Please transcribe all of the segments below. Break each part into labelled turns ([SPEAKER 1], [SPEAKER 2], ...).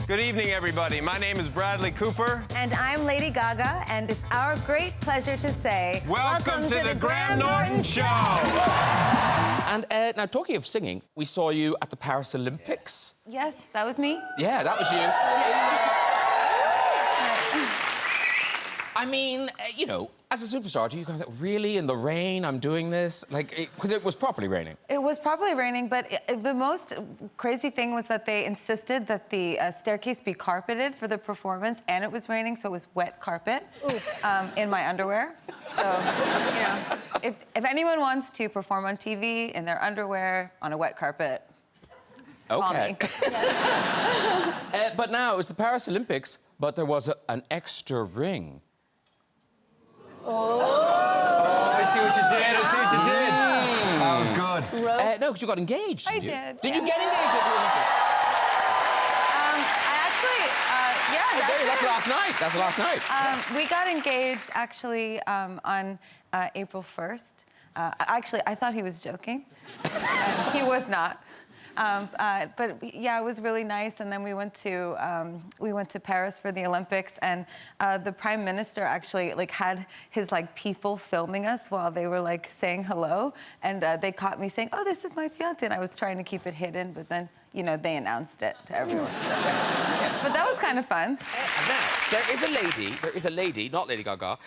[SPEAKER 1] Good evening, everybody. My name is Bradley Cooper.
[SPEAKER 2] And I'm Lady Gaga, and it's our great pleasure to say...
[SPEAKER 1] Welcome to the Graham Norton Show!
[SPEAKER 3] And now, talking of singing, we saw you at the Paris Olympics.
[SPEAKER 2] Yes, that was me.
[SPEAKER 3] Yeah, that was you. I mean, you know, as a superstar, do you kind of think, really, in the rain, I'm doing this? Like, because it was properly raining.
[SPEAKER 2] It was properly raining, but the most crazy thing was that they insisted that the staircase be carpeted for the performance, and it was raining, so it was wet carpet in my underwear. So, you know, if anyone wants to perform on TV in their underwear on a wet carpet,
[SPEAKER 3] okay. But now, it was the Paris Olympics, but there was an extra ring.
[SPEAKER 1] Oh, I see what you did. I see what you did. That was good.
[SPEAKER 3] No, because you got engaged.
[SPEAKER 2] I did.
[SPEAKER 3] Did you get engaged at the Olympics?
[SPEAKER 2] I actually, yeah.
[SPEAKER 3] Okay, that's last night. That's last night.
[SPEAKER 2] We got engaged, actually, on April 1st. Actually, I thought he was joking. He was not. But yeah, it was really nice. And then we went to Paris for the Olympics, and the Prime Minister actually had his people filming us while they were saying hello, and they caught me saying, "Oh, this is my fiance," and I was trying to keep it hidden, but then they announced it to everyone. But that was kind of fun.
[SPEAKER 3] Now, there is a lady, not Lady Gaga,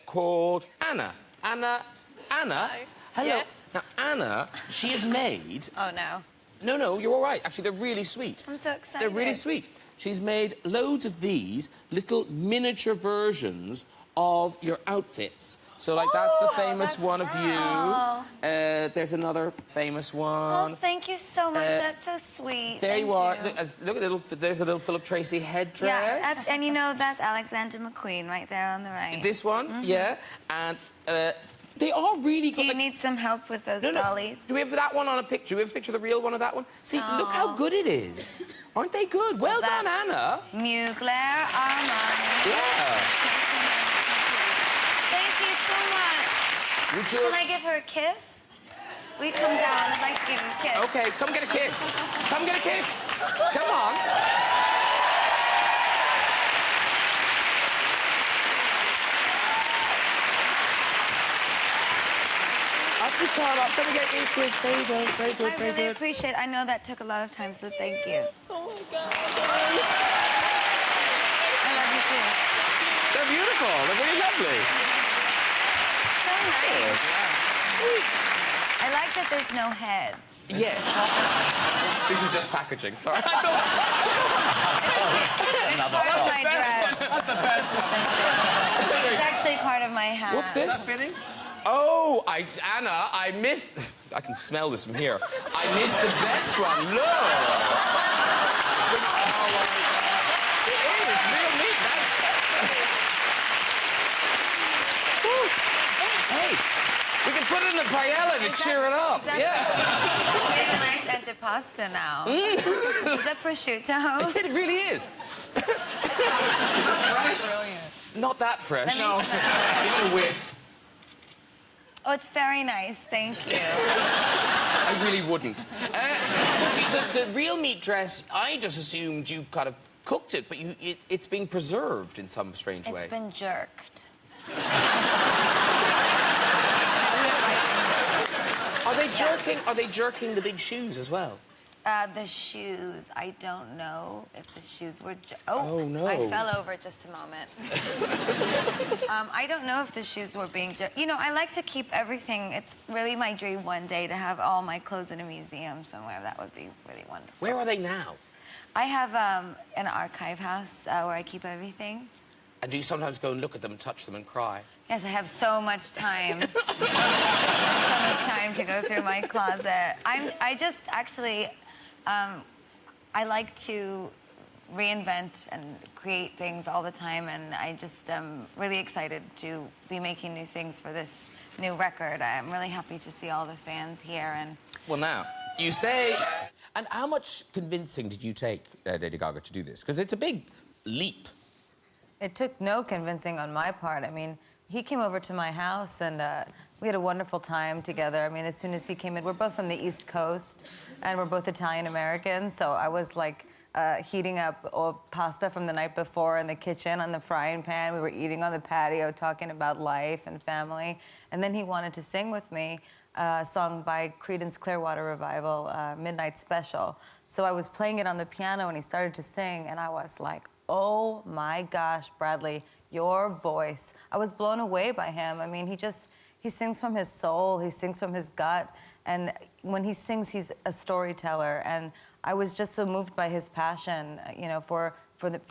[SPEAKER 3] called Anna. Anna. Hello.
[SPEAKER 4] Yes.
[SPEAKER 3] Now, Anna, she is made.
[SPEAKER 4] Oh, no.
[SPEAKER 3] No, you're all right. Actually, they're really sweet.
[SPEAKER 4] I'm so excited.
[SPEAKER 3] They're really sweet. She's made loads of these little miniature versions of your outfits. So, that's the famous one of you. There's another famous one.
[SPEAKER 4] Oh, thank you so much. That's so sweet.
[SPEAKER 3] There
[SPEAKER 4] thank
[SPEAKER 3] you are.
[SPEAKER 4] you.
[SPEAKER 3] Look, there's a little Philip Tracy headdress.
[SPEAKER 4] Yeah, and that's Alexander McQueen right there on the right.
[SPEAKER 3] This one, yeah. And they are really good.
[SPEAKER 4] Do you need some help with those dollies?
[SPEAKER 3] Do we have that one on a picture? Do we have a picture of the real one of that one? See, look how good it is. Aren't they good? Well done, Anna.
[SPEAKER 4] Mugler Armani.
[SPEAKER 3] Yeah.
[SPEAKER 4] Thank you so much. Can I give her a kiss? We come down. I'd like to give you a kiss.
[SPEAKER 3] Okay, come get a kiss. Come get a kiss. Come on. Come and get you a kiss. There you go. Very good,
[SPEAKER 4] I really appreciate it. I know that took a lot of time, so thank you.
[SPEAKER 3] Oh, my God.
[SPEAKER 4] I love you, too.
[SPEAKER 3] They're beautiful. They're really lovely.
[SPEAKER 4] So nice.
[SPEAKER 3] Sweet.
[SPEAKER 4] I like that there's no heads.
[SPEAKER 3] Yeah. This is just packaging. Sorry.
[SPEAKER 4] It's part of my dress.
[SPEAKER 1] That's the best.
[SPEAKER 4] It's actually part of my hat.
[SPEAKER 3] What's this?
[SPEAKER 1] Fitting?
[SPEAKER 3] Oh, Anna, I missed... I can smell this from here. I missed the best one. Look! It is. It's real neat. Hey, we can put it in a paella to cheer it up.
[SPEAKER 4] Exactly.
[SPEAKER 3] Yeah.
[SPEAKER 4] We have a nice antipasta now. Is that prosciutto?
[SPEAKER 3] It really is. Not that fresh.
[SPEAKER 1] No.
[SPEAKER 3] Give it a whiff.
[SPEAKER 4] Oh, it's very nice. Thank you.
[SPEAKER 3] I really wouldn't. See, the real meat dress, I just assumed you kind of cooked it, but it's being preserved in some strange way.
[SPEAKER 4] It's been jerked.
[SPEAKER 3] Are they jerking the big shoes as well?
[SPEAKER 4] The shoes. I don't know if the shoes were...
[SPEAKER 3] Oh, no.
[SPEAKER 4] I fell over just a moment. I don't know if the shoes were being... I like to keep everything. It's really my dream one day to have all my clothes in a museum somewhere. That would be really wonderful.
[SPEAKER 3] Where are they now?
[SPEAKER 4] I have an archive house where I keep everything.
[SPEAKER 3] And do you sometimes go and look at them, touch them, and cry?
[SPEAKER 4] Yes, I have so much time. So much time to go through my closet. I just actually... I like to reinvent and create things all the time, and I just am really excited to be making new things for this new record. I'm really happy to see all the fans here. And
[SPEAKER 3] well, now, you say... And how much convincing did you take, Lady Gaga, to do this? Because it's a big leap.
[SPEAKER 2] It took no convincing on my part. I mean, he came over to my house, and we had a wonderful time together. I mean, as soon as he came in, we're both from the East Coast, and we're both Italian-Americans, so I was, heating up pasta from the night before in the kitchen on the frying pan. We were eating on the patio, talking about life and family. And then he wanted to sing with me a song by Creedence Clearwater Revival, Midnight Special. So I was playing it on the piano and he started to sing and I was like, oh my gosh, Bradley, your voice. I was blown away by him. I mean, he sings from his soul, he sings from his gut. And when he sings, he's a storyteller. And I was just so moved by his passion, you know, for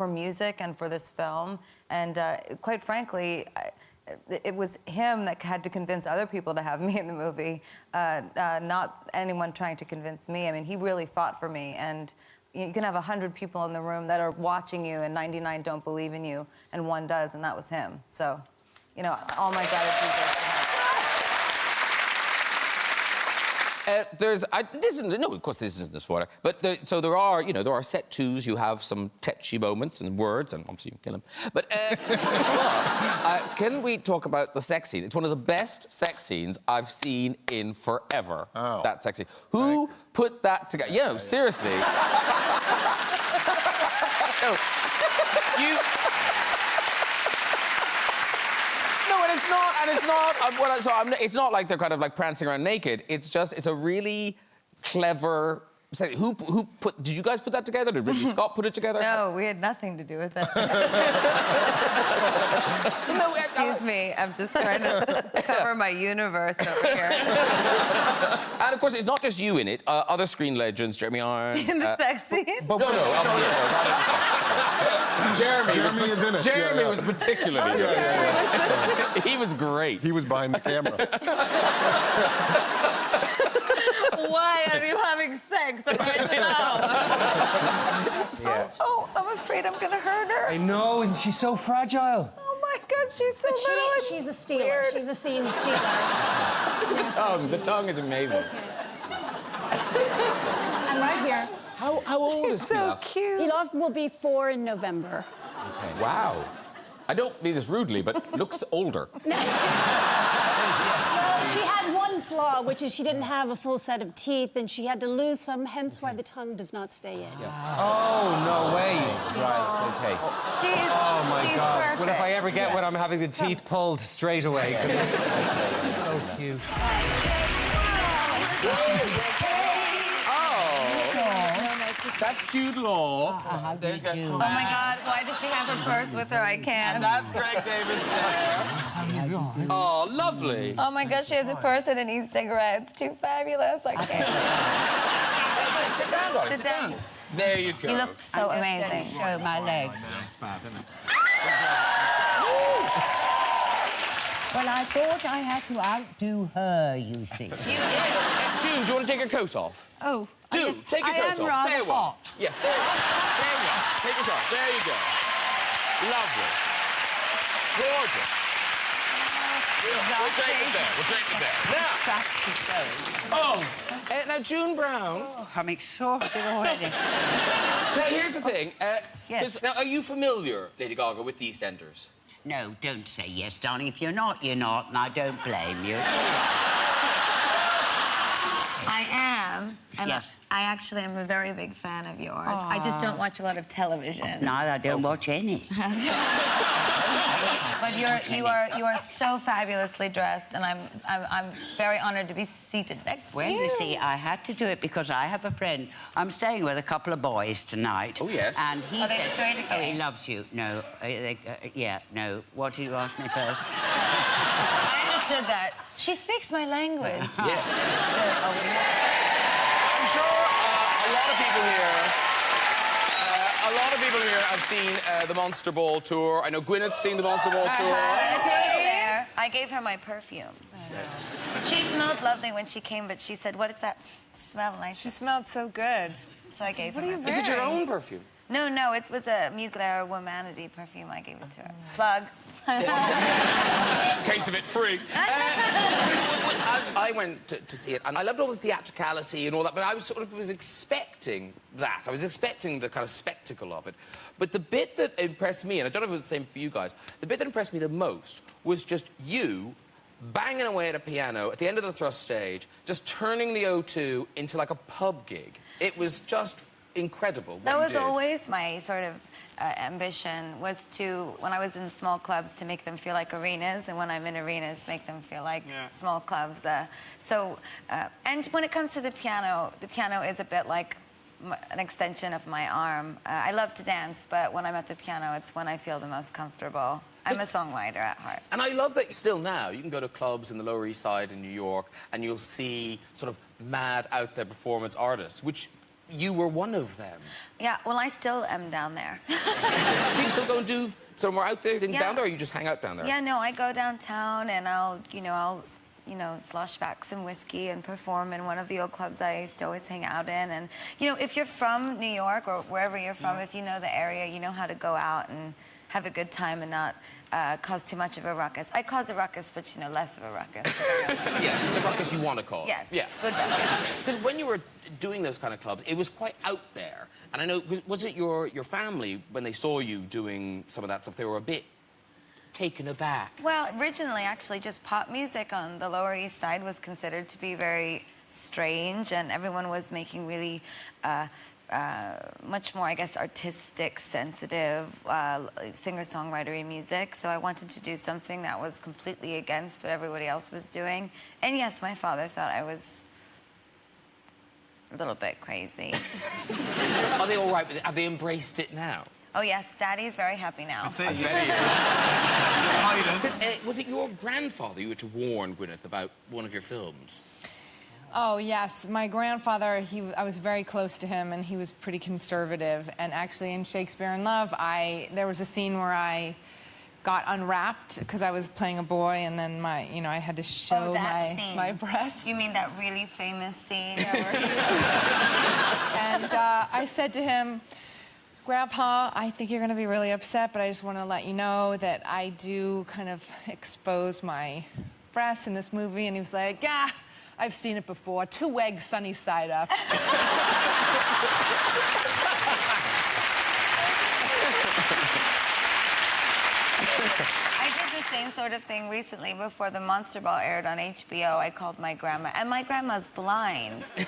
[SPEAKER 2] music and for this film. And quite frankly, it was him that had to convince other people to have me in the movie, not anyone trying to convince me. I mean, he really fought for me. And you can have 100 people in the room that are watching you and 99 don't believe in you, and one does, and that was him. So, you know, all my gratitude goes to him.
[SPEAKER 3] No, of course this isn't a spoiler, but so there are, you know, there are set twos. You have some tetchy moments and words, and obviously you kill them. But can we talk about the sex scene? It's one of the best sex scenes I've seen in forever.
[SPEAKER 1] Oh.
[SPEAKER 3] That sex scene. Who put that together? Yeah, no, seriously. No, you. No, and it's not, it's not like they're kind of like prancing around naked. It's a really clever. Did you guys put that together? Did Ridley Scott put it together?
[SPEAKER 2] No, we had nothing to do with it.
[SPEAKER 3] No,
[SPEAKER 2] excuse me, I'm just trying to cover my universe over here.
[SPEAKER 3] And of course, it's not just you in it. Other screen legends, Jeremy Irons.
[SPEAKER 2] In the sex scene?
[SPEAKER 3] No, obviously.
[SPEAKER 1] Jeremy is in it.
[SPEAKER 3] Jeremy was particularly good. He was great.
[SPEAKER 1] He was behind the camera.
[SPEAKER 2] Why are you having sex? I'd like to know. Oh, I'm afraid I'm gonna hurt her.
[SPEAKER 5] I know, isn't she so fragile?
[SPEAKER 2] Oh my God, she's so little.
[SPEAKER 6] She's a stealer.
[SPEAKER 2] Weird.
[SPEAKER 6] She's a scene stealer.
[SPEAKER 3] The tongue is amazing.
[SPEAKER 6] I'm right here.
[SPEAKER 3] How old is
[SPEAKER 2] So
[SPEAKER 3] Pilaf?
[SPEAKER 2] cute.
[SPEAKER 6] Pilaf will be 4 in November.
[SPEAKER 3] Okay. Wow. I don't mean this rudely, but looks older.
[SPEAKER 6] So she had one flaw, which is she didn't have a full set of teeth, and she had to lose some, hence why the tongue does not stay in.
[SPEAKER 5] Oh, no way. Right, okay.
[SPEAKER 2] She's
[SPEAKER 5] God.
[SPEAKER 2] perfect.
[SPEAKER 5] Well, if I ever get one, I'm having the teeth pulled straight away. 'Cause it's so cute.
[SPEAKER 3] That's Jude Law. There's
[SPEAKER 4] Oh my God, why does she have her purse with her? I can't.
[SPEAKER 3] That's Greg Davis there. Oh, lovely.
[SPEAKER 4] Oh my God, she has a purse and an e-cigarette. It's too fabulous. I can't.
[SPEAKER 3] Sit down, darling. Sit down. There you go.
[SPEAKER 4] You look so amazing.
[SPEAKER 7] Show my legs.
[SPEAKER 3] It's bad, isn't it?
[SPEAKER 7] Well, I thought I had to outdo her, you see.
[SPEAKER 3] June, do you want to take your coat off?
[SPEAKER 7] Oh,
[SPEAKER 3] Do. Take your coat off. Stay a while.
[SPEAKER 7] hot.
[SPEAKER 3] Yes, stay a while. Stay a while. Take your coat off. There you go. Lovely. Gorgeous. We'll take it there. We'll take it there. Now. Now, June Brown.
[SPEAKER 7] Oh, I'm exhausted already.
[SPEAKER 3] Now, here's the thing.
[SPEAKER 7] Yes.
[SPEAKER 3] Now, are you familiar, Lady Gaga, with the EastEnders?
[SPEAKER 7] No, don't say yes, darling. If you're not, you're not, and I don't blame you.
[SPEAKER 4] I am. And
[SPEAKER 7] Yes.
[SPEAKER 4] I actually am a very big fan of yours. I just don't watch a lot of television.
[SPEAKER 7] No, I don't watch any.
[SPEAKER 4] But you are so fabulously dressed, and I'm very honored to be seated next
[SPEAKER 7] Well,
[SPEAKER 4] to you.
[SPEAKER 7] you see, I had to do it because I have a friend. I'm staying with a couple of boys tonight.
[SPEAKER 3] Oh, yes.
[SPEAKER 7] And he
[SPEAKER 4] Are they
[SPEAKER 7] said,
[SPEAKER 4] straight
[SPEAKER 7] oh,
[SPEAKER 4] again?
[SPEAKER 7] he loves you. No, yeah, no. What did you ask me first?
[SPEAKER 4] I understood that. She speaks my language.
[SPEAKER 3] Yes. I'm sure a lot of people here have seen the Monster Ball tour. I know Gwyneth's seen the Monster Ball tour.
[SPEAKER 4] I gave her my perfume. She smelled lovely when she came, but she said, "What is that smell?" And
[SPEAKER 2] She smelled so good.
[SPEAKER 4] so I gave her.
[SPEAKER 2] What are you
[SPEAKER 4] my
[SPEAKER 3] Is it your own perfume?
[SPEAKER 4] No, it was a Mugler Womanity perfume. I gave it to her. Plug.
[SPEAKER 3] Case of it free. I went to see it, and I loved all the theatricality and all that, but I was expecting that. I was expecting the kind of spectacle of it. But the bit that impressed me, and I don't know if it was the same for you guys, the bit that impressed me the most was just you banging away at a piano at the end of the thrust stage, just turning the O2 into like a pub gig. It was just incredible.
[SPEAKER 4] That
[SPEAKER 3] what
[SPEAKER 4] was
[SPEAKER 3] you did.
[SPEAKER 4] always my sort of ambition, was to, when I was in small clubs, to make them feel like arenas, and when I'm in arenas, make them feel like small clubs. And when it comes to the piano is a bit like an extension of my arm. I love to dance, but when I'm at the piano, it's when I feel the most comfortable. I'm a songwriter at heart.
[SPEAKER 3] And I love that still now, you can go to clubs in the Lower East Side in New York and you'll see sort of mad out there performance artists, which you were one of them.
[SPEAKER 4] Yeah, well, I still am down there.
[SPEAKER 3] Do you still go and do some more out there things
[SPEAKER 4] Yeah.
[SPEAKER 3] down there, or you just hang out down there?
[SPEAKER 4] Yeah, no, I go downtown and I'll slosh back some whiskey and perform in one of the old clubs I used to always hang out in. And, you know, if you're from New York or wherever you're from, if you know the area, you know how to go out and have a good time and not cause too much of a ruckus. I cause a ruckus, but, you know, less of a ruckus.
[SPEAKER 3] Yeah, the ruckus you want to cause.
[SPEAKER 4] Yes,
[SPEAKER 3] Yeah.
[SPEAKER 4] good ruckus.
[SPEAKER 3] Because when you were doing those kind of clubs, it was quite out there. And I know, was it your family, when they saw you doing some of that stuff, they were a bit taken aback?
[SPEAKER 4] Well, originally, actually, just pop music on the Lower East Side was considered to be very strange, and everyone was making really much more, I guess, artistic, sensitive, singer-songwritery music. So I wanted to do something that was completely against what everybody else was doing. And yes, my father thought I was a little bit crazy.
[SPEAKER 3] Are they all right with it? Have they embraced it now?
[SPEAKER 4] Oh, yes, Daddy's very happy now.
[SPEAKER 1] I'd say,
[SPEAKER 3] Was it your grandfather you were to warn Gwyneth about one of your films?
[SPEAKER 8] Oh, yes. My grandfather, I was very close to him, and he was pretty conservative. And actually, in Shakespeare in Love, there was a scene where I got unwrapped because I was playing a boy, and then I had to show my breasts.
[SPEAKER 4] You mean that really famous scene?
[SPEAKER 8] And I said to him, Grandpa, I think you're going to be really upset, but I just want to let you know that I do kind of expose my breasts in this movie. And he was like, yeah, I've seen it before. 2 eggs, sunny side up.
[SPEAKER 4] I did the same sort of thing recently before the Monster Ball aired on HBO. I called my grandma, and my grandma's blind. But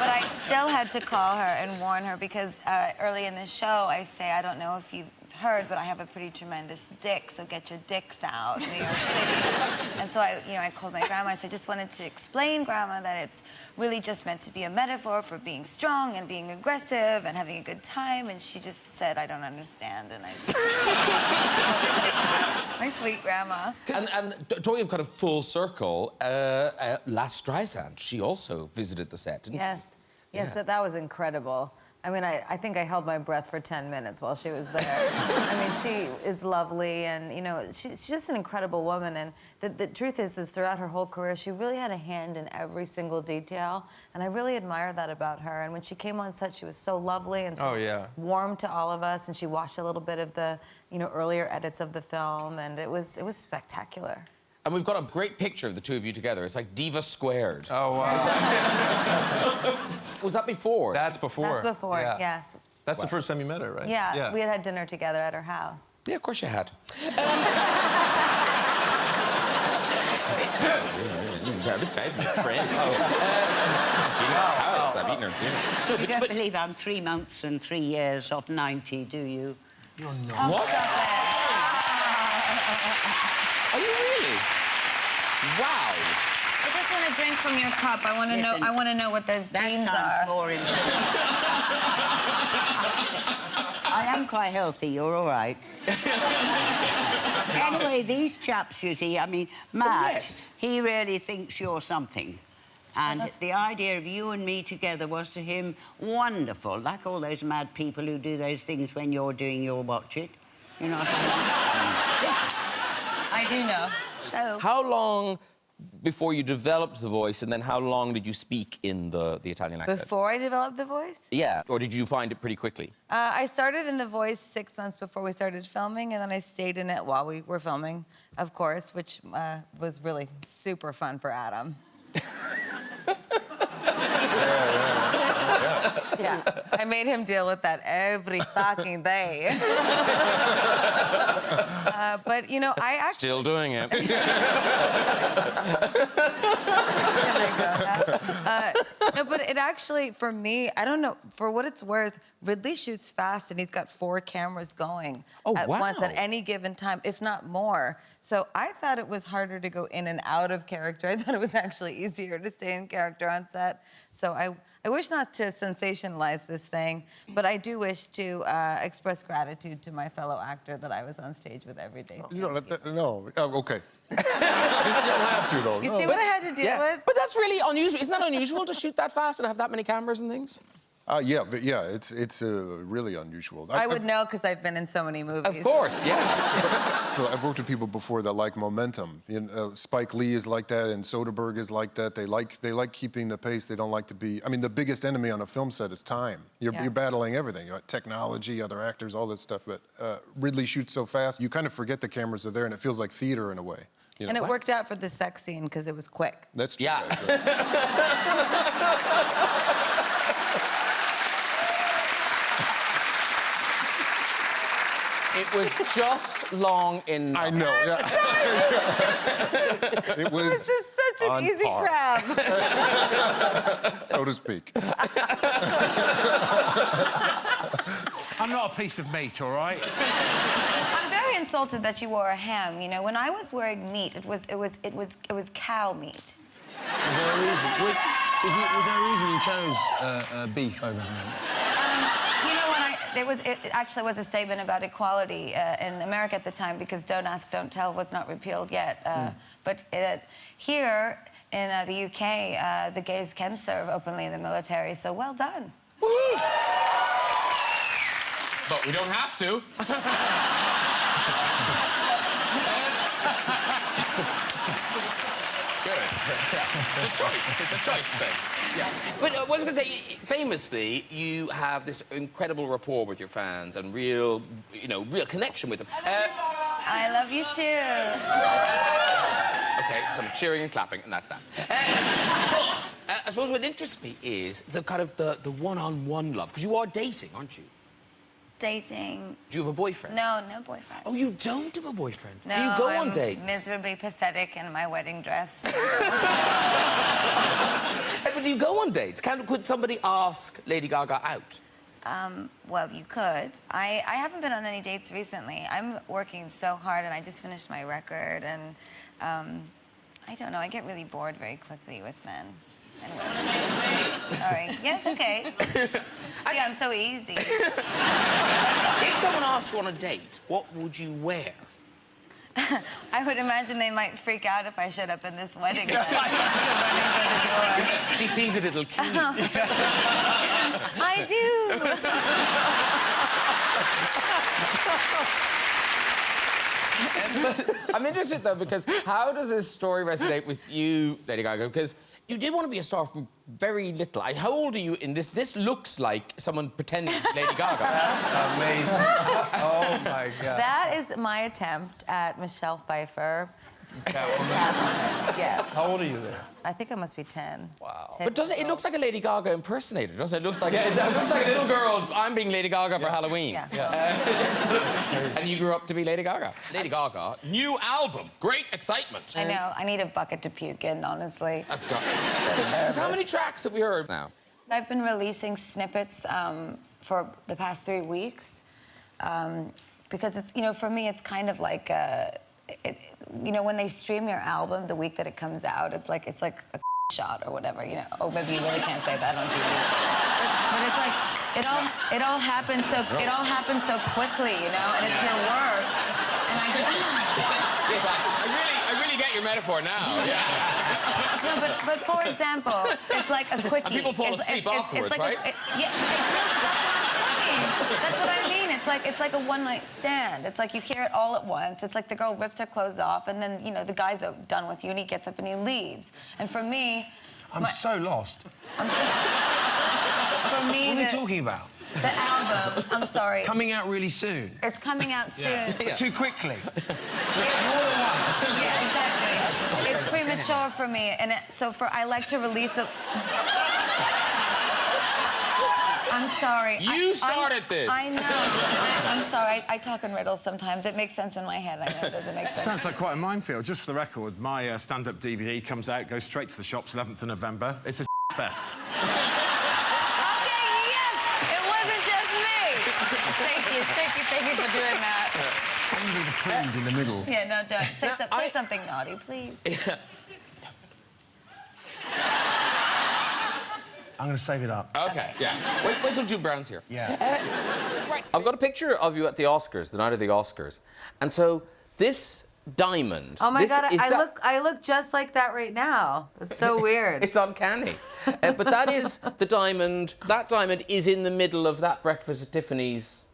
[SPEAKER 4] I still had to call her and warn her because early in the show I say, I don't know if you've heard, but I have a pretty tremendous dick, so get your dicks out, New York City. And so I called my grandma. I said, just wanted to explain, Grandma, that it's really just meant to be a metaphor for being strong and being aggressive and having a good time. And she just said, I don't understand. And my sweet grandma.
[SPEAKER 3] And talking of kind of full circle, La Streisand, she also visited the set, didn't she?
[SPEAKER 2] Yes. Yes,
[SPEAKER 3] Yeah.
[SPEAKER 2] that was incredible. I mean, I think I held my breath for 10 minutes while she was there. I mean, she is lovely, and, you know, she's just an incredible woman. And the truth is throughout her whole career, she really had a hand in every single detail. And I really admire that about her. And when she came on set, she was so lovely and so warm to all of us. And she watched a little bit of the, earlier edits of the film, and it was spectacular.
[SPEAKER 3] And we've got a great picture of the two of you together. It's like Diva Squared.
[SPEAKER 1] Oh, wow.
[SPEAKER 3] Was that before?
[SPEAKER 1] That's before.
[SPEAKER 2] That's before, yes.
[SPEAKER 1] That's the first time you met her, right?
[SPEAKER 2] Yeah, we had dinner together at her house.
[SPEAKER 3] Yeah, of course you had. Besides my friend. House, I've eaten her dinner.
[SPEAKER 7] You don't believe I'm 3 months and 3 years of 90, do you?
[SPEAKER 1] You're not.
[SPEAKER 4] Oh,
[SPEAKER 3] What?
[SPEAKER 4] stop it.
[SPEAKER 3] Are you really? Wow.
[SPEAKER 4] I just want to drink from your cup. I want to know.
[SPEAKER 7] Listen,
[SPEAKER 4] I want to know what those
[SPEAKER 7] That
[SPEAKER 4] genes
[SPEAKER 7] sounds
[SPEAKER 4] are.
[SPEAKER 7] boring. I am quite healthy, you're all right. Anyway, these chaps, you see, I mean, Matt,
[SPEAKER 3] yes.
[SPEAKER 7] he really thinks you're something. And the idea of you and me together was to him wonderful, like all those mad people who do those things when you're doing your watch it. You know what I mean?
[SPEAKER 4] I do know.
[SPEAKER 7] So,
[SPEAKER 3] How long before you developed the voice, and then how long did you speak in the Italian accent?
[SPEAKER 2] Before I developed the voice?
[SPEAKER 3] Yeah, or did you find it pretty quickly?
[SPEAKER 2] I started in the voice 6 months before we started filming, and then I stayed in it while we were filming, of course, which was really super fun for Adam. Yeah, I made him deal with that every fucking day. But, you know, I actually...
[SPEAKER 3] Still doing it.
[SPEAKER 2] No, but it actually, for me, I don't know, for what it's worth, Ridley shoots fast and he's got 4 cameras going at once at any given time, if not more. So I thought it was harder to go in and out of character. I thought it was actually easier to stay in character on set. So I wish not to sensationalize this thing, but I do wish to express gratitude to my fellow actor that I was on stage with every day.
[SPEAKER 1] No. Oh, okay. You don't have to, though.
[SPEAKER 2] You see what I had to deal with?
[SPEAKER 3] But that's really unusual. Isn't that unusual to shoot that fast and have that many cameras and things?
[SPEAKER 1] Yeah, it's really unusual.
[SPEAKER 2] I would know because I've been in so many movies.
[SPEAKER 3] Of course, yeah.
[SPEAKER 1] Well, I've worked with people before that like momentum. You know, Spike Lee is like that, and Soderbergh is like that. They like keeping the pace. They don't like to be... I mean, the biggest enemy on a film set is time. You're battling everything. Technology, other actors, all that stuff. But Ridley shoots so fast, you kind of forget the cameras are there, and it feels like theater in a way. You know?
[SPEAKER 2] And it worked out for the sex scene because it was quick.
[SPEAKER 1] That's true.
[SPEAKER 3] Yeah. It was just long enough.
[SPEAKER 1] I know, yeah. It was
[SPEAKER 2] just such an easy grab.
[SPEAKER 1] So to speak.
[SPEAKER 9] I'm not a piece of meat, all right?
[SPEAKER 4] I'm very insulted that you wore a ham. You know, when I was wearing meat, it was cow meat.
[SPEAKER 9] Was there a reason? Was there a reason you chose beef over ham?
[SPEAKER 4] You know, it actually was a statement about equality in America at the time, because Don't Ask, Don't Tell was not repealed yet. But here in the UK, the gays can serve openly in the military, so well done.
[SPEAKER 3] Woo! But we don't have to. It's good. It's a choice. It's a choice thing. Yeah. But what I was going to say, famously, you have this incredible rapport with your fans and real connection with them.
[SPEAKER 4] I love you too.
[SPEAKER 3] Okay, some cheering and clapping, and that's that. But I suppose what interests me is the kind of the one-on-one love, because you are dating, aren't you?
[SPEAKER 4] Dating.
[SPEAKER 3] Do you have a boyfriend?
[SPEAKER 4] No, no boyfriend.
[SPEAKER 3] Oh, you don't have a boyfriend?
[SPEAKER 4] No,
[SPEAKER 3] do you go on
[SPEAKER 4] I'm
[SPEAKER 3] dates?
[SPEAKER 4] miserably pathetic in my wedding dress.
[SPEAKER 3] But do you go on dates? Could somebody ask Lady Gaga out?
[SPEAKER 4] Well, you could. I haven't been on any dates recently. I'm working so hard, and I just finished my record, and I don't know, I get really bored very quickly with men. Anyway. Sorry. Yes, okay. See, I'm so easy.
[SPEAKER 3] If someone asked you on a date, what would you wear?
[SPEAKER 4] I would imagine they might freak out if I showed up in this wedding dress.
[SPEAKER 3] She seems a little keen.
[SPEAKER 4] I do.
[SPEAKER 3] But I'm interested, though, because how does this story resonate with you, Lady Gaga? Because you did want to be a star from very little. How old are you in this? This looks like someone pretending to be Lady Gaga.
[SPEAKER 5] That's amazing. Oh, my God.
[SPEAKER 2] That is my attempt at Michelle Pfeiffer. Yes.
[SPEAKER 9] How old are you then?
[SPEAKER 2] I think I must be 10.
[SPEAKER 3] Wow.
[SPEAKER 2] 10,
[SPEAKER 3] But it looks like a Lady Gaga impersonator, doesn't it? It looks like,
[SPEAKER 5] it
[SPEAKER 3] looks like a little girl. I'm being Lady Gaga for Halloween.
[SPEAKER 2] Yeah.
[SPEAKER 3] And you grew up to be Lady Gaga. Lady Gaga, new album, great excitement.
[SPEAKER 4] I know, I need a bucket to puke in, honestly.
[SPEAKER 3] Because how many tracks have we heard now?
[SPEAKER 4] I've been releasing snippets for the past 3 weeks because it's, for me, it's kind of like, when they stream your album the week that it comes out, it's like a shot or whatever, Oh, maybe you really can't say that on TV. But it's like it all happens so quickly, and it's your work, and
[SPEAKER 3] Yes, I really get your metaphor now. Yeah.
[SPEAKER 4] No, but for example, it's like a quickie.
[SPEAKER 3] And people fall asleep afterwards,
[SPEAKER 4] like
[SPEAKER 3] right?
[SPEAKER 4] That's what I mean. It's like a one-night stand. It's like you hear it all at once. It's like the girl rips her clothes off, and then the guy's done with you, and he gets up and he leaves. And for me,
[SPEAKER 9] I'm so lost.
[SPEAKER 4] for me,
[SPEAKER 9] What are we talking about?
[SPEAKER 4] The album. I'm sorry.
[SPEAKER 9] Coming out really soon.
[SPEAKER 4] It's coming out soon.
[SPEAKER 9] Yeah. Too quickly.
[SPEAKER 4] Yeah, exactly. It's premature for me, and I like to release it. I'm sorry.
[SPEAKER 3] You started this.
[SPEAKER 4] I know. I'm sorry. I talk in riddles sometimes. It makes sense in my head. I know it doesn't make sense.
[SPEAKER 10] Sounds like quite a minefield. Just for the record, my stand-up DVD comes out, goes straight to the shops 11th of November. It's a fest.
[SPEAKER 4] Okay, yes! It wasn't just me! Thank you for doing that.
[SPEAKER 9] Only the food in the middle.
[SPEAKER 4] Yeah, no, don't. Say something naughty, please.
[SPEAKER 9] I'm going to save it up.
[SPEAKER 3] Okay, yeah. Wait till Jude Brown's here.
[SPEAKER 9] Yeah.
[SPEAKER 3] Right.
[SPEAKER 5] I've got a picture of you at the Oscars, the night of the Oscars. And so this diamond...
[SPEAKER 2] Oh, my God,
[SPEAKER 5] I
[SPEAKER 2] I look just like that right now. It's so weird.
[SPEAKER 5] It's uncanny. But that is the diamond. That diamond is in the middle of that Breakfast at Tiffany's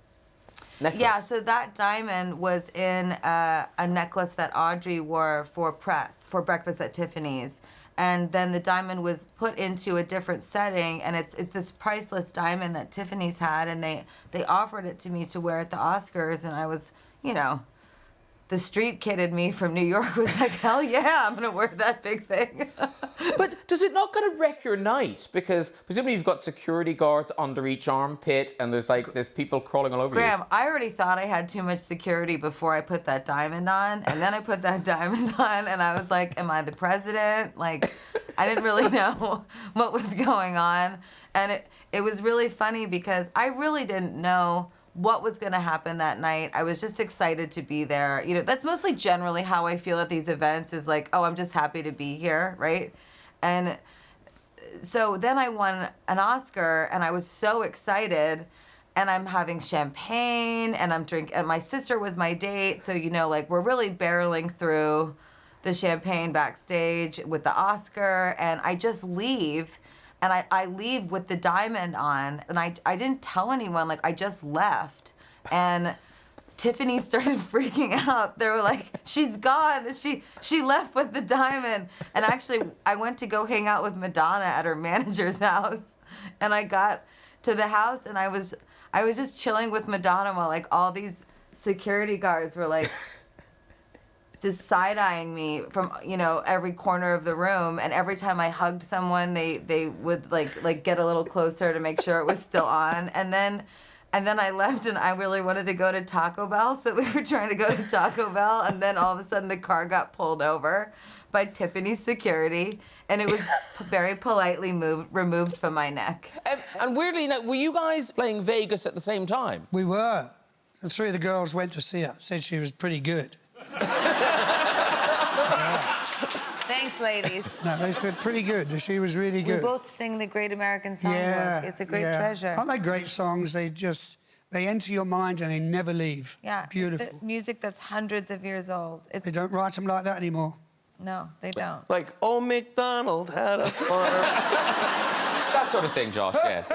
[SPEAKER 5] necklace.
[SPEAKER 2] Yeah, so that diamond was in a necklace that Audrey wore for Breakfast at Tiffany's. And then the diamond was put into a different setting, and it's this priceless diamond that Tiffany's had, and they offered it to me to wear at the Oscars, and I was, you know, the street kid in me from New York was like, hell yeah, I'm gonna wear that big thing.
[SPEAKER 5] But does it not kind of wreck your night? Because presumably you've got security guards under each armpit, and there's people crawling all over you.
[SPEAKER 2] Graham, I already thought I had too much security before I put that diamond on, and then I put that diamond on, and I was like, am I the president? Like, I didn't really know what was going on. And it was really funny because I really didn't know what was going to happen that night. I was just excited to be there. You know, that's mostly generally how I feel at these events is like, oh, I'm just happy to be here, right? And so then I won an Oscar, and I was so excited, and I'm having champagne, and I'm drinking, and my sister was my date, so, you know, like, we're really barreling through the champagne backstage with the Oscar, and I just leave, and I leave with the diamond on, and I didn't tell anyone, like, I just left, and Tiffany started freaking out. They were like, she's gone. She left with the diamond. And actually, I went to go hang out with Madonna at her manager's house. And I got to the house, and I was just chilling with Madonna while, like, all these security guards were, like, just side-eyeing me from, you know, every corner of the room. And every time I hugged someone, they would, like get a little closer to make sure it was still on. And then I left, and I really wanted to go to Taco Bell, so we were trying to go to Taco Bell, and then all of a sudden the car got pulled over by Tiffany's security, and it was very politely removed from my neck.
[SPEAKER 3] And weirdly, were you guys playing Vegas at the same time?
[SPEAKER 11] We were. The three of the girls went to see her, said she was pretty good.
[SPEAKER 2] Thanks, ladies.
[SPEAKER 11] No, they said pretty good. She was really good.
[SPEAKER 2] We both sing the Great American Songbook.
[SPEAKER 11] Yeah,
[SPEAKER 2] It's a great treasure.
[SPEAKER 11] Aren't they great songs? They enter your mind and they never leave.
[SPEAKER 2] Yeah.
[SPEAKER 11] Beautiful.
[SPEAKER 2] The music that's hundreds of years old.
[SPEAKER 11] They don't write them like that anymore.
[SPEAKER 2] No, they don't.
[SPEAKER 5] Like, oh, MacDonald had a farm. That sort of thing, Josh, yes.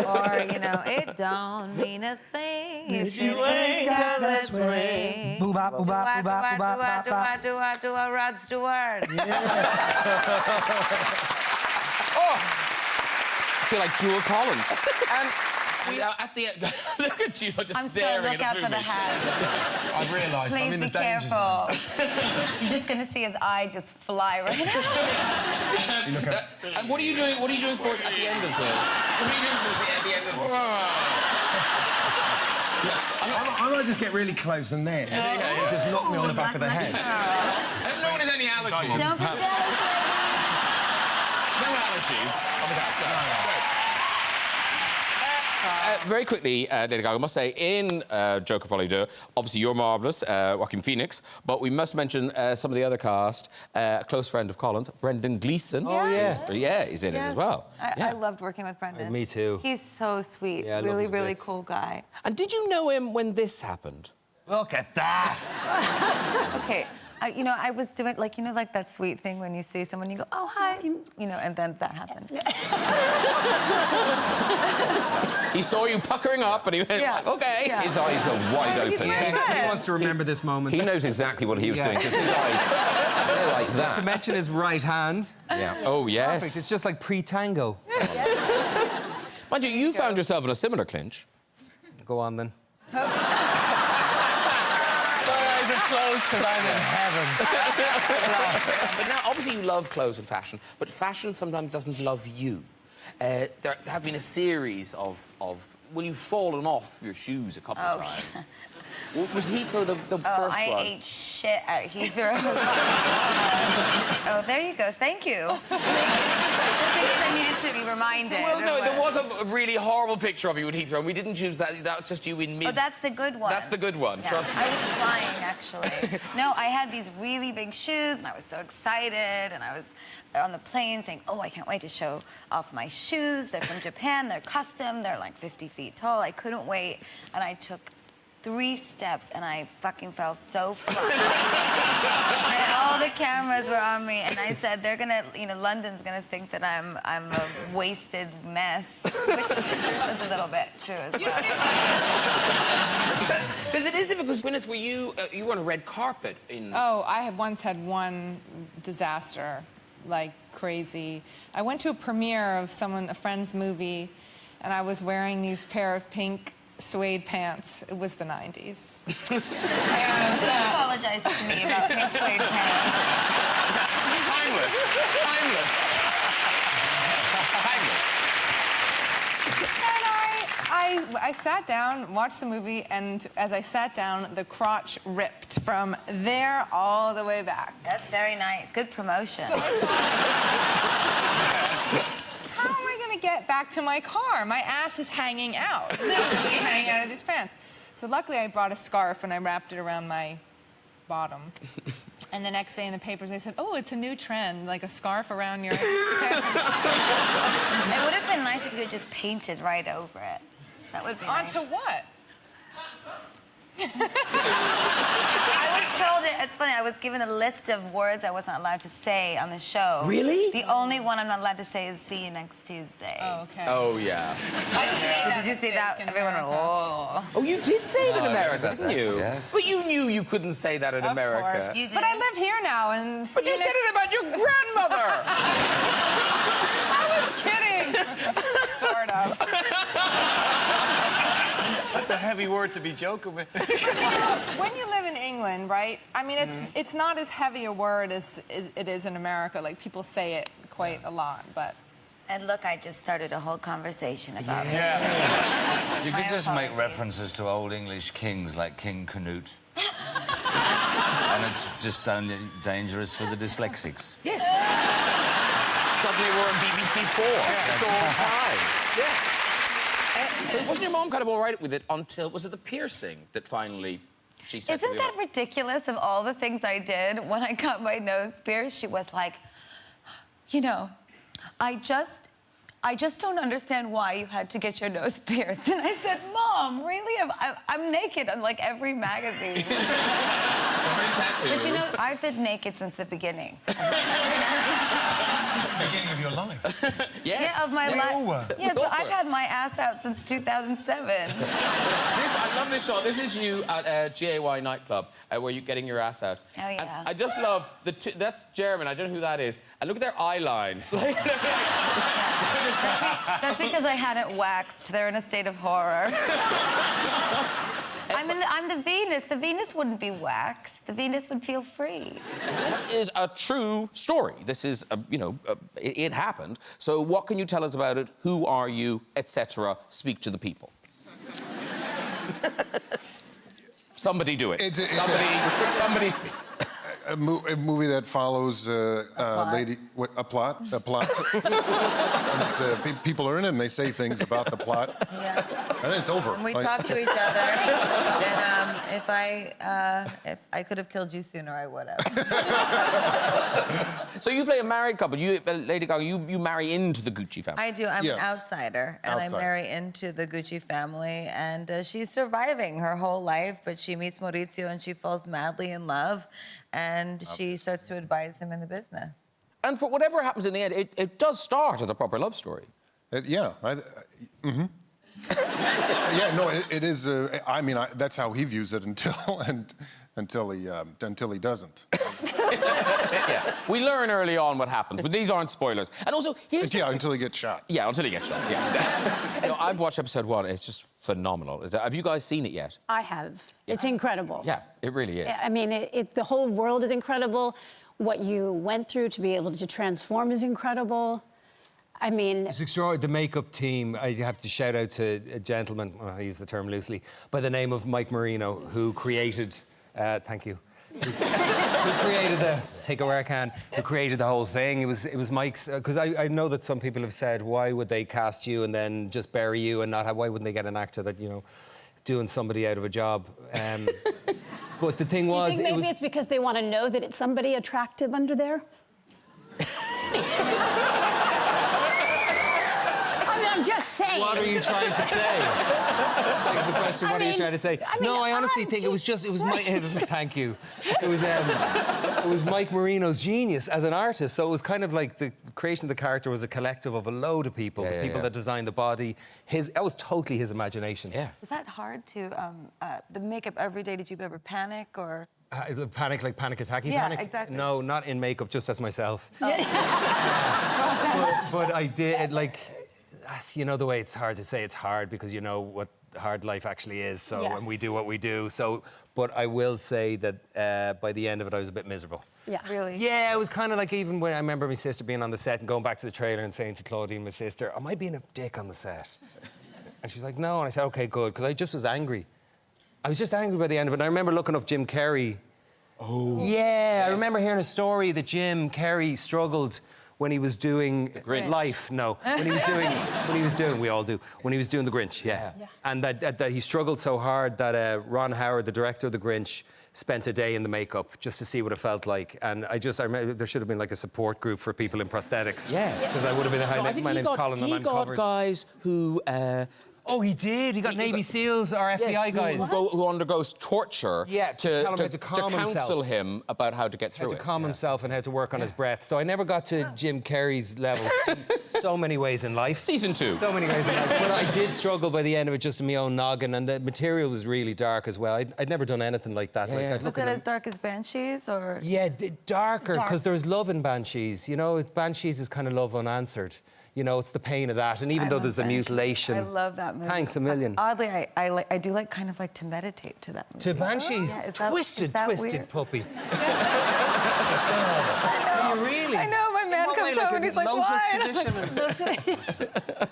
[SPEAKER 2] Or, you know, it don't mean a thing if you
[SPEAKER 11] ain't got that swing. Boo-bop, boo-bop, boo-bop, boo-bop, bop-bop.
[SPEAKER 2] do a Rod Stewart.
[SPEAKER 3] Oh! I feel like Jules Holland. And at the end, look at you, just
[SPEAKER 4] I'm
[SPEAKER 3] staring
[SPEAKER 4] sorry, look out
[SPEAKER 3] at
[SPEAKER 4] for the hat.
[SPEAKER 9] I've realised I'm
[SPEAKER 4] Please
[SPEAKER 9] in the
[SPEAKER 4] be
[SPEAKER 9] danger
[SPEAKER 4] careful.
[SPEAKER 9] zone.
[SPEAKER 4] You're just going to see his eye just fly right out.
[SPEAKER 9] You look up.
[SPEAKER 3] And what are you doing? What are you doing for us at the end of the? What are you doing for us at the end of the?
[SPEAKER 9] I might just get really close and then just knock me on the back of the head.
[SPEAKER 3] No one has any allergies.
[SPEAKER 4] Don't be jealous.
[SPEAKER 3] No allergies. On the back. Very quickly, Lady Gaga, I must say, in Joker Folie Deux, obviously you're marvellous, Joaquin Phoenix, but we must mention some of the other cast. A close friend of Colin's, Brendan Gleeson.
[SPEAKER 5] Oh, yeah.
[SPEAKER 3] He's in it as well.
[SPEAKER 2] I loved working with Brendan.
[SPEAKER 5] Me too.
[SPEAKER 2] He's so sweet.
[SPEAKER 5] Yeah, I love
[SPEAKER 2] really,
[SPEAKER 5] his
[SPEAKER 2] really
[SPEAKER 5] bits.
[SPEAKER 2] cool guy.
[SPEAKER 3] And did you know him when this happened?
[SPEAKER 9] Look at that.
[SPEAKER 2] Okay. You know, I was doing, like, you know, like that sweet thing when you see someone, you go, oh, hi, you know, and then that happened.
[SPEAKER 3] He saw you puckering up and he went,
[SPEAKER 2] Yeah.
[SPEAKER 3] OK.
[SPEAKER 2] Yeah.
[SPEAKER 5] His eyes are wide open.
[SPEAKER 9] He wants to remember this moment.
[SPEAKER 5] He knows exactly what he was doing, because his eyes, they're like that.
[SPEAKER 12] To mention his right hand.
[SPEAKER 5] Yeah.
[SPEAKER 3] Oh, yes.
[SPEAKER 12] Perfect. It's just like pre-tango.
[SPEAKER 3] Mind you, you found yourself in a similar clinch.
[SPEAKER 12] Go on, then. Close, because I'm in heaven.
[SPEAKER 3] But now, obviously, you love clothes and fashion, but fashion sometimes doesn't love you. there have been a series of well, you've fallen off your shoes a couple of times. Was Heathrow the first one?
[SPEAKER 4] I ate shit at Heathrow. Oh, there you go. Thank you. Just in case I needed to be reminded.
[SPEAKER 3] Well, no, there was a really horrible picture of you at Heathrow, and we didn't choose that. That was just you in mid...
[SPEAKER 4] Oh, that's the good one.
[SPEAKER 3] That's the good one,
[SPEAKER 4] Yeah.
[SPEAKER 3] trust me.
[SPEAKER 4] I was flying, actually. No, I had these really big shoes, and I was so excited, and I was on the plane saying, oh, I can't wait to show off my shoes. They're from Japan. They're custom. They're like 50 feet tall. I couldn't wait, and I took 3 steps, and I fucking fell so flat. And all the cameras were on me, and I said, they're gonna, you know, London's gonna think that I'm a wasted mess, which was a little bit true as well.
[SPEAKER 3] Because it is difficult. Gwyneth, were you were on a red carpet in...
[SPEAKER 8] Oh, I had once had one disaster, like crazy. I went to a premiere of a friend's movie, and I was wearing these pair of pink suede pants. It was the 90s.
[SPEAKER 4] Don't apologize to me about pink suede pants.
[SPEAKER 3] Timeless. Timeless.
[SPEAKER 8] And I sat down, watched the movie, and as I sat down, the crotch ripped from there all the way back.
[SPEAKER 4] That's very nice. Good promotion.
[SPEAKER 8] How am I going to get back to my car? My ass is hanging out, literally hanging out of these pants. So luckily I brought a scarf and I wrapped it around my bottom. And the next day in the papers they said, oh, it's a new trend, like a scarf around your...
[SPEAKER 4] It would have been nice if you had just painted right over it. That would be nice.
[SPEAKER 8] Onto what?
[SPEAKER 4] I was told it's funny, I was given a list of words I wasn't allowed to say on the show.
[SPEAKER 3] Really?
[SPEAKER 4] The only one I'm not allowed to say is see you next Tuesday.
[SPEAKER 8] Oh, okay.
[SPEAKER 3] Oh, yeah.
[SPEAKER 8] I just made that
[SPEAKER 4] Did you see that? Everyone went, oh.
[SPEAKER 3] Oh, you did say it in America, didn't you?
[SPEAKER 12] Yes.
[SPEAKER 3] But you knew you couldn't say that in America.
[SPEAKER 8] Of course.
[SPEAKER 4] You did.
[SPEAKER 8] But I live here now, and
[SPEAKER 3] But you said it about your grandmother!
[SPEAKER 8] I was kidding. Sort of.
[SPEAKER 12] That's a heavy word to be joking with.
[SPEAKER 8] When you live in England, right? I mean, it's not as heavy a word as it is in America. Like, people say it quite a lot, but...
[SPEAKER 4] And look, I just started a whole conversation about it.
[SPEAKER 13] You could
[SPEAKER 4] My
[SPEAKER 13] just make
[SPEAKER 4] apologies.
[SPEAKER 13] references to old English kings like King Canute. And it's just only dangerous for the dyslexics.
[SPEAKER 3] Yes. Suddenly we're on BBC 4. It's all fine. Yeah. But wasn't your mom kind of all right with it until... Was it the piercing that finally she said to
[SPEAKER 4] Isn't
[SPEAKER 3] me...
[SPEAKER 4] that ridiculous of all the things I did when I got my nose pierced? She was like, you know, I just don't understand why you had to get your nose pierced. And I said, Mom, really? I'm naked on, like, every magazine. But, you know, I've been naked since the beginning.
[SPEAKER 9] Since the beginning of your life.
[SPEAKER 3] Yes.
[SPEAKER 4] Yeah, of my life. Yes,
[SPEAKER 3] We all
[SPEAKER 4] I've
[SPEAKER 3] were.
[SPEAKER 4] had my ass out since 2007.
[SPEAKER 3] I love this shot. This is you at GAY nightclub where you're getting your ass out.
[SPEAKER 4] Oh, yeah.
[SPEAKER 3] And I just love that's German. I don't know who that is. And look at their eye line.
[SPEAKER 4] That's because I hadn't waxed. They're in a state of horror. I'm the Venus. The Venus wouldn't be waxed. The Venus would feel free.
[SPEAKER 3] This is a true story. This is, it happened. So what can you tell us about it? Who are you, etc.? Speak to the people. Somebody do it. Somebody speak.
[SPEAKER 1] A movie that follows a plot. And it's, people are in it and they say things about the plot.
[SPEAKER 2] Yeah.
[SPEAKER 1] And then it's over.
[SPEAKER 2] And we talk to each other. And if I could have killed you sooner, I would have.
[SPEAKER 3] So you play a married couple. You, Lady Gaga, you marry into the Gucci family.
[SPEAKER 2] I do. I'm an outsider, and I marry into the Gucci family. And she's surviving her whole life, but she meets Maurizio and she falls madly in love. And she starts to advise him in the business.
[SPEAKER 3] And for whatever happens in the end, it does start as a proper love story.
[SPEAKER 1] Yeah, it is. I mean, that's how he views it until he doesn't.
[SPEAKER 3] Yeah. We learn early on what happens, but these aren't spoilers. And also,
[SPEAKER 1] until he gets shot.
[SPEAKER 3] Yeah, until he gets shot. Yeah. I've watched episode 1. It's just phenomenal. Have you guys seen it yet?
[SPEAKER 6] I have. Yeah. It's incredible.
[SPEAKER 3] Yeah, it really is.
[SPEAKER 6] I mean, the whole world is incredible. What you went through to be able to transform is incredible. I mean...
[SPEAKER 14] It's extraordinary. The makeup team, I have to shout out to a gentleman, well, I use the term loosely, by the name of Mike Marino, who created... thank you. Who created the... Take it where I can. Who created the whole thing. It was Mike's... Because I know that some people have said, why would they cast you and then just bury you and not have... Why wouldn't they get an actor that, you know, doing somebody out of a job? But the thing was...
[SPEAKER 6] Do you think maybe it's because they want to know that it's somebody attractive under there? I'm just saying.
[SPEAKER 14] What are you trying to say? That's the question. What are you trying to say? No, I honestly think it was Mike. Thank you. It was Mike Marino's genius as an artist. So it was kind of like the creation of the character was a collective of a load of people. The people that designed the body. That was totally his imagination. Yeah.
[SPEAKER 2] Was that hard to the makeup every day? Did you ever panic or?
[SPEAKER 14] Panic, like panic attack?
[SPEAKER 2] Yeah,
[SPEAKER 14] panic?
[SPEAKER 2] exactly.
[SPEAKER 14] No, not in makeup, just as myself.
[SPEAKER 2] Oh.
[SPEAKER 14] But I did, like, you know, the way it's hard to say it's hard because you know what hard life actually is, so, and we do what we do. So, but I will say that by the end of it, I was a bit miserable.
[SPEAKER 6] Yeah.
[SPEAKER 2] Really?
[SPEAKER 14] Yeah, it was kind of like even when I remember my sister being on the set and going back to the trailer and saying to Claudine, my sister, am I being a dick on the set? And she's like, no. And I said, okay, good, because I just was angry. I was just angry by the end of it. And I remember looking up Jim Carrey. Oh. Yeah, I remember hearing a story that Jim Carrey struggled when he was doing Life. No, when he was doing, we all do. When he was doing The Grinch, yeah. And that he struggled so hard that Ron Howard, the director of The Grinch, spent a day in the makeup just to see what it felt like. And I remember there should have been like a support group for people in prosthetics. Yeah. Because I would have been my name's Colin and I'm covered.
[SPEAKER 3] He got guys who...
[SPEAKER 14] Oh, he did. He got Navy SEALs or FBI guys.
[SPEAKER 3] Who undergoes torture
[SPEAKER 14] to tell him how to calm
[SPEAKER 3] counsel
[SPEAKER 14] himself.
[SPEAKER 3] him about how to get through
[SPEAKER 14] how to calm himself and how to work on his breath. So I never got to Jim Carrey's level in so many ways in life.
[SPEAKER 3] Season 2.
[SPEAKER 14] So many ways in life. But I did struggle by the end of it just in my own noggin, and the material was really dark as well. I'd never done anything like that.
[SPEAKER 2] Was it as dark as Banshees or?
[SPEAKER 14] Yeah, darker, because there's love in Banshees. You know, Banshees is kind of love unanswered. You know, it's the pain of that. And even though there's the mutilation.
[SPEAKER 2] I love that movie.
[SPEAKER 14] Thanks a million.
[SPEAKER 2] Oddly, I do like kind of like to meditate to that movie.
[SPEAKER 14] To Banshees?
[SPEAKER 2] Yeah,
[SPEAKER 14] twisted
[SPEAKER 2] weird?
[SPEAKER 14] puppy. You really?
[SPEAKER 2] I know, my man comes home and he's like, why?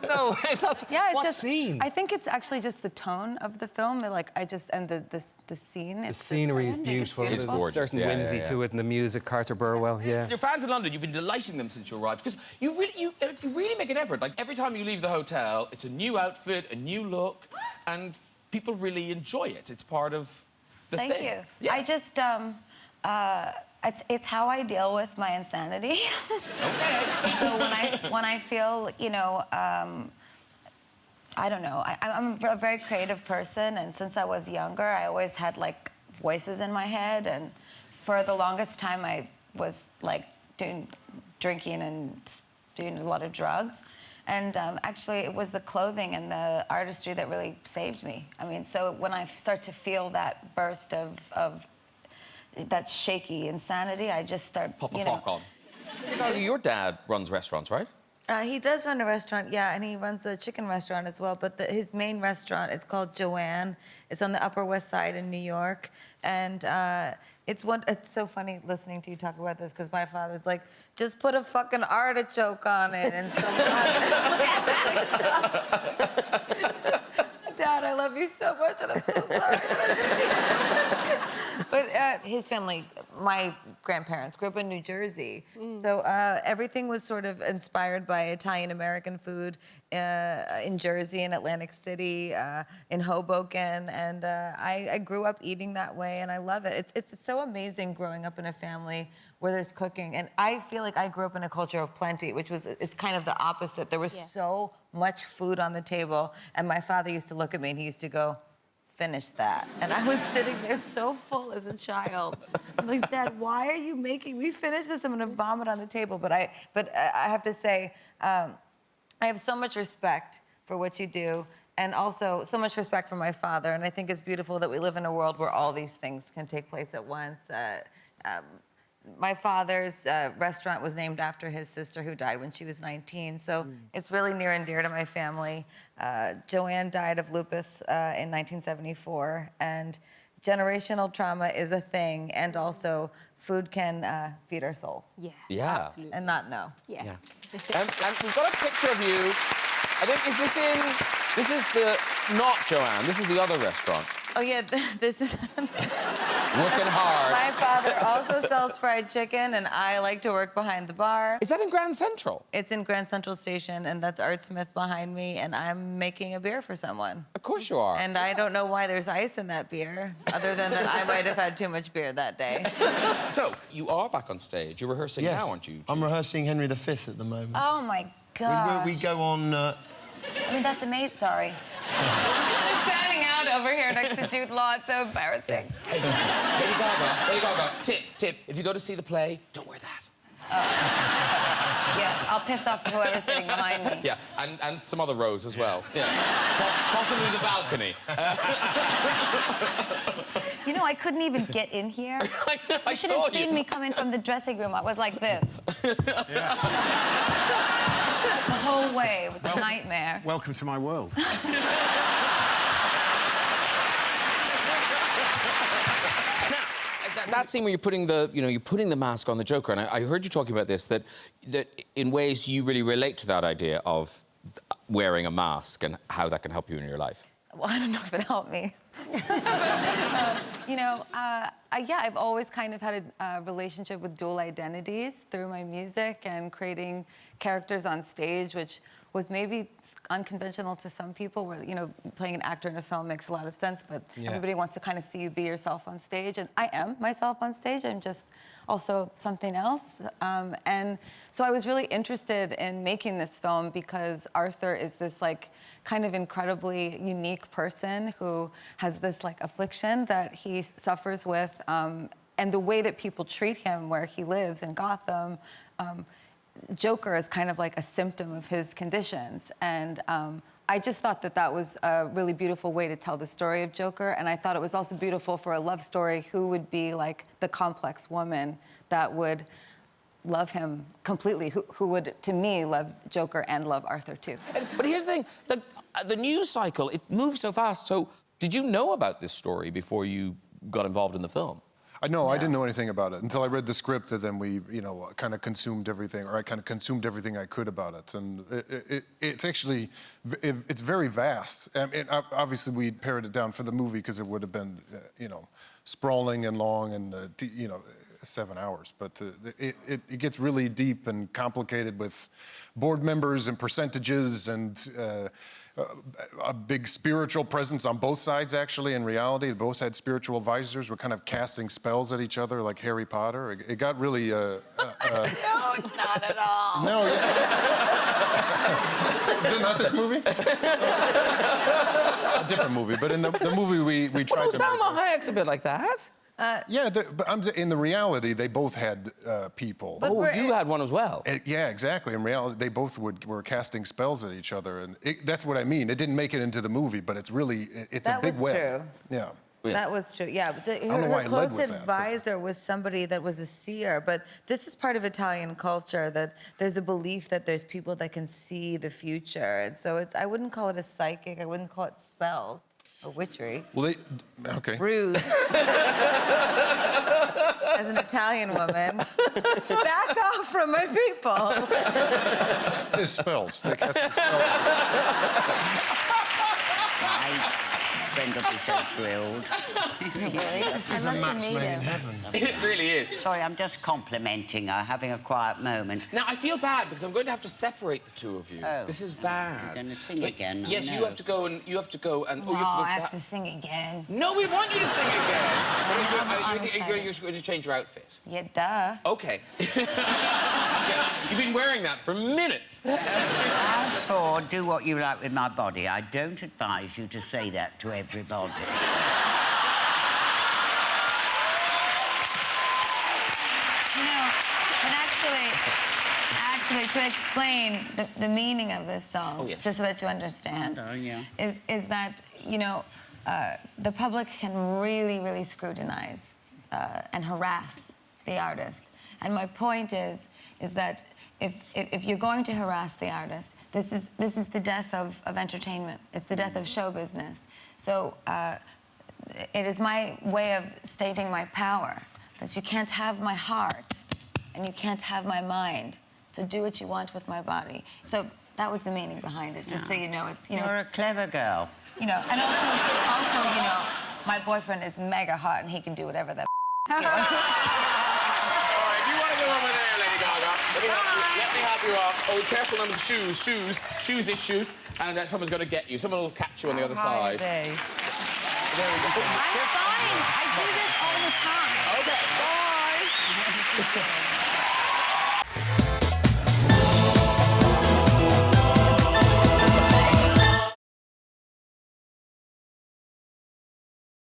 [SPEAKER 14] No, that's what scene?
[SPEAKER 2] I think it's actually just the tone of the film. And the scene.
[SPEAKER 14] The scenery is beautiful.
[SPEAKER 3] It's gorgeous.
[SPEAKER 14] There's a certain whimsy to it, and the music, Carter Burwell,
[SPEAKER 3] Your fans in London, you've been delighting them since you arrived, because you really make an effort. Like, every time you leave the hotel, it's a new outfit, a new look, and people really enjoy it. It's part of the thing.
[SPEAKER 4] Thank you.
[SPEAKER 3] Yeah.
[SPEAKER 4] I just, it's how I deal with my insanity. So when I feel, you know, I don't know. I'm a very creative person, and since I was younger, I always had like voices in my head, and for the longest time, I was like drinking and doing a lot of drugs. And actually, it was the clothing and the artistry that really saved me. I mean, so when I start to feel that burst of that shaky insanity, I just start,
[SPEAKER 3] Pop a fork on. You know, your dad runs restaurants, right?
[SPEAKER 2] He does run a restaurant, yeah, and he runs a chicken restaurant as well. But his main restaurant is called Joanne. It's on the Upper West Side in New York, and it's so funny listening to you talk about this because my father's like, just put a fucking artichoke on it, and so. Dad, I love you so much, and I'm so sorry. But his family, my grandparents, grew up in New Jersey. So everything was sort of inspired by Italian-American food in Jersey, in Atlantic City, in Hoboken. And I grew up eating that way, and I love it. It's so amazing growing up in a family where there's cooking. And I feel like I grew up in a culture of plenty, it's kind of the opposite. There was so much food on the table, and my father used to look at me and he used to go, finish that. And I was sitting there so full as a child. I'm like, Dad, why are you making me finish this? I'm gonna vomit on the table. But I have to say, I have so much respect for what you do, and also so much respect for my father. And I think it's beautiful that we live in a world where all these things can take place at once. My father's restaurant was named after his sister who died when she was 19, so it's really near and dear to my family. Joanne died of lupus in 1974, and generational trauma is a thing, and also food can feed our souls.
[SPEAKER 6] Yeah.
[SPEAKER 5] Yeah.
[SPEAKER 6] Absolutely.
[SPEAKER 2] And not know.
[SPEAKER 6] Yeah.
[SPEAKER 5] And we've got a picture of you. I think, this is not Joanne, this is the other restaurant.
[SPEAKER 2] Oh yeah, this is...
[SPEAKER 5] Working hard.
[SPEAKER 2] My father also sells fried chicken, and I like to work behind the bar.
[SPEAKER 5] Is that in Grand Central?
[SPEAKER 2] It's in Grand Central Station, and that's Art Smith behind me, and I'm making a beer for someone.
[SPEAKER 5] Of course you are.
[SPEAKER 2] And I don't know why there's ice in that beer, other than that I might have had too much beer that day.
[SPEAKER 5] So, you are back on stage. You're rehearsing now, aren't you?
[SPEAKER 9] I'm rehearsing Henry V at the moment.
[SPEAKER 4] Oh my gosh.
[SPEAKER 9] We go on...
[SPEAKER 4] I mean, that's amazing. Sorry.
[SPEAKER 8] I'm standing out over here next to Jude Law. It's so embarrassing.
[SPEAKER 5] Lady Gaga, tip. If you go to see the play, don't wear that.
[SPEAKER 4] Yes, I'll piss off whoever's sitting behind me.
[SPEAKER 5] Yeah, and some other rows as well. Yeah. Possibly the balcony.
[SPEAKER 4] You know, I couldn't even get in here.
[SPEAKER 5] I
[SPEAKER 4] You should
[SPEAKER 5] saw
[SPEAKER 4] have seen
[SPEAKER 5] you.
[SPEAKER 4] me come in from the dressing room. I was like this. The whole way. It was a nightmare.
[SPEAKER 10] Welcome to my world.
[SPEAKER 5] That scene where you're putting the mask on the Joker, and I heard you talking about this, that in ways you really relate to that idea of wearing a mask and how that can help you in your life.
[SPEAKER 2] Well, I don't know if it helped me. Yeah, I've always kind of had a relationship with dual identities through my music and creating characters on stage, which was maybe unconventional to some people, where, you know, playing an actor in a film makes a lot of sense, but everybody wants to kind of see you be yourself on stage, and I am myself on stage. I'm just also something else. And so I was really interested in making this film because Arthur is this, like, kind of incredibly unique person who has this, like, affliction that he suffers with, and the way that people treat him where he lives in Gotham, Joker is kind of like a symptom of his conditions. And I just thought that that was a really beautiful way to tell the story of Joker. And I thought it was also beautiful for a love story, who would be like the complex woman that would love him completely, who would, to me, love Joker and love Arthur too.
[SPEAKER 5] But here's the thing, the news cycle, it moves so fast. So did you know about this story before you got involved in the film?
[SPEAKER 1] I didn't know anything about it until I read the script, and then we, you know, kind of consumed everything, or I kind of consumed everything I could about it. And it's actually, it's very vast. Obviously, we pared it down for the movie because it would have been, you know, sprawling and long and, you know, 7 hours. But it gets really deep and complicated with board members and percentages and a big spiritual presence on both sides, actually, in reality. They both had spiritual advisors. We're kind of casting spells at each other like Harry Potter. It got really...
[SPEAKER 2] No, not at all.
[SPEAKER 1] No. Is it not this movie? A different movie, but in the movie we tried to...
[SPEAKER 5] Salma Hayek's a bit like that.
[SPEAKER 1] Yeah, but in the reality, they both had people.
[SPEAKER 5] But you had one as well.
[SPEAKER 1] Yeah, exactly. In reality, they both were casting spells at each other, and that's what I mean. It didn't make it into the movie, but it's really, it's a big web.
[SPEAKER 2] That was true.
[SPEAKER 1] Yeah.
[SPEAKER 2] That was true, yeah. But
[SPEAKER 1] don't know why I
[SPEAKER 2] her
[SPEAKER 1] led
[SPEAKER 2] close
[SPEAKER 1] with that,
[SPEAKER 2] advisor was somebody that was a seer, but this is part of Italian culture, that there's a belief that there's people that can see the future. And so I wouldn't call it a psychic, I wouldn't call it spells or witchery.
[SPEAKER 1] Well, okay.
[SPEAKER 2] Rude. As an Italian woman, back off from my people.
[SPEAKER 1] It's spells. They cast the spells.
[SPEAKER 7] Friend will be so thrilled.
[SPEAKER 4] Really?
[SPEAKER 9] This is a match made in heaven.
[SPEAKER 5] It really is.
[SPEAKER 7] Sorry, I'm just complimenting her, having a quiet moment.
[SPEAKER 5] Now, I feel bad because I'm going to have to separate the two of you.
[SPEAKER 7] Oh.
[SPEAKER 5] This is bad.
[SPEAKER 7] You're going to sing again. I
[SPEAKER 5] Yes,
[SPEAKER 7] know.
[SPEAKER 5] you have to go and...
[SPEAKER 4] No, I have to sing again.
[SPEAKER 5] No, we want you to sing again.
[SPEAKER 4] I'm
[SPEAKER 5] You're going to change your outfit.
[SPEAKER 4] Yeah, duh.
[SPEAKER 5] Okay. Yeah, you've been wearing that for minutes.
[SPEAKER 7] As for do what you like with my body, I don't advise you to say that to everybody.
[SPEAKER 4] You know, but actually, to explain the meaning of this song, just so that you understand, is that, you know, the public can really, really scrutinize and harass the artist. And my point is that if you're going to harass the artist, this is the death of entertainment. It's the death of show business. So it is my way of stating my power, that you can't have my heart and you can't have my mind. So do what you want with my body. So that was the meaning behind it, just so you know. It's, you know,
[SPEAKER 7] You're a clever girl.
[SPEAKER 4] You know, and also, you know, my boyfriend is mega hot and he can do whatever the he wants.
[SPEAKER 3] All right, if you want to go over there, Lady Gaga, let me help you up. Oh, careful now with the shoes issues, and someone's going to get you. Someone will catch you on the other side. There we go.
[SPEAKER 4] I'm fine. I do this all the time.
[SPEAKER 3] Okay, bye.